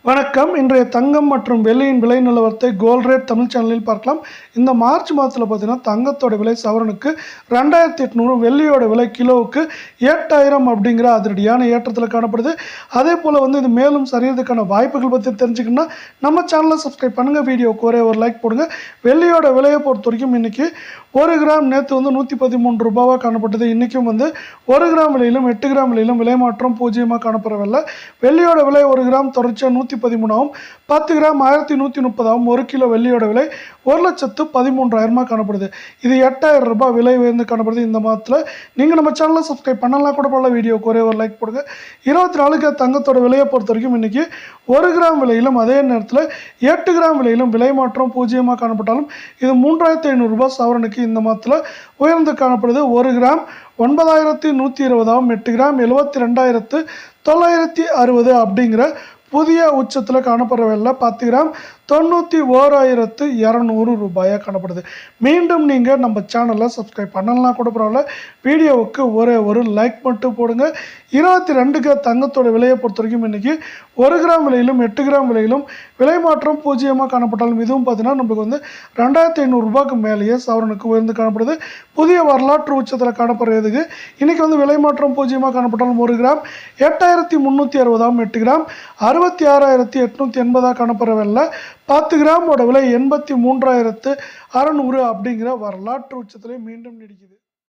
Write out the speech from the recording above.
வணக்கம். இன்றைய தங்கம் மற்றும் வெள்ளியின் விலை நிலவரத்தை கோல்ட் ரேட் தமிழ் சேனலில் பார்க்கலாம். இந்த மார்ச் மாதத்தில் பார்த்தீங்கன்னா தங்கத்தோட விலை சவரனுக்கு 2800, வெள்ளியோட விலை கிலோவுக்கு 8000 அப்படிங்கிற அதிரடியான ஏற்றத்தில் காணப்படுது. அதே போல் இது மேலும் சரியறதுக்கான வாய்ப்புகள் பற்றி தெரிஞ்சுக்கணும்னா நம்ம சேனலை சப்ஸ்கிரைப் பண்ணுங்கள், வீடியோவுக்கு ஒரே ஒரு லைக் போடுங்க. வெள்ளியோட விலையை பொறுத்த வரைக்கும் இன்றைக்கி 1 கிராம் நேற்று 113 ரூபாவாக காணப்பட்டது. இன்றைக்கும் 1 கிராம் விலையிலும் 8 கிராம் விலையிலும் விலை மாற்றம் பூஜ்ஜியமாக காணப்படவில்லை. வெள்ளியோட விலை 1 கிராம் தொடர்ச்சியாக 113ஆகவும் 10 கிராம் 1130ஆகவும் 1 கிலோ வெள்ளியோட விலை 1,13,000 காணப்படுது. இது 8000 ரூபாய் விலை உயர்ந்து காணப்படுது இந்த மாதத்தில். நீங்கள் நம்ம சேனலை சப்ஸ்கிரைப் பண்ணலாம் கூட போல, வீடியோக்கு ஒரே ஒரு லைக் போடுங்க. 24 தங்கத்தோட விலையை பொறுத்த வரைக்கும் இன்றைக்கி 1 கிராம் விலையிலும் அதே நேரத்தில் 8 கிராம் விலையிலும் விலை மாற்றம் பூஜ்ஜியமாக காணப்பட்டாலும் இது 3500 ரூபாய் சவரனுக்கு இந்த மாதத்தில் உயர்ந்து காணப்படுது. 1 கிராம் 9120ஆகவும் 8 கிராம் 72,960 அப்படிங்கிற புதிய உச்சத்தில் காணப்படவில்லை. 10 கிராம் 91,200 ரூபாயாக காணப்படுது. மீண்டும் நீங்கள் நம்ம சேனலை சப்ஸ்கிரைப் பண்ணலாம் கூட பரவாயில்ல, வீடியோவுக்கு ஒரே ஒரு லைக் மட்டும் போடுங்க. 22 தங்கத்தோட விலையை பொறுத்த வரைக்கும் இன்றைக்கி 1 கிராம் விலையிலும் 8 கிராம் விலையிலும் விலை மாற்றம் பூஜ்ஜியமாக காணப்பட்டாலும் இதுவும் பார்த்தீங்கன்னா நம்மளுக்கு 2500 ரூபாய்க்கு மேலேயே சவரனுக்கு உயர்ந்து காணப்படுது. புதிய வரலாற்று உச்சத்தில் காணப்படுறதுக்கு இன்றைக்கி விலை மாற்றம் பூஜ்ஜியமாக காணப்பட்டாலும் 1 கிராம் 8360ஆகவும் 8 கிராம் 66,880 காணப்படவில்லை. 10 கிராமோட விலை 83,600 அப்படிங்கிற வரலாற்று உச்சத்திலே மீண்டும் நீடிக்குது.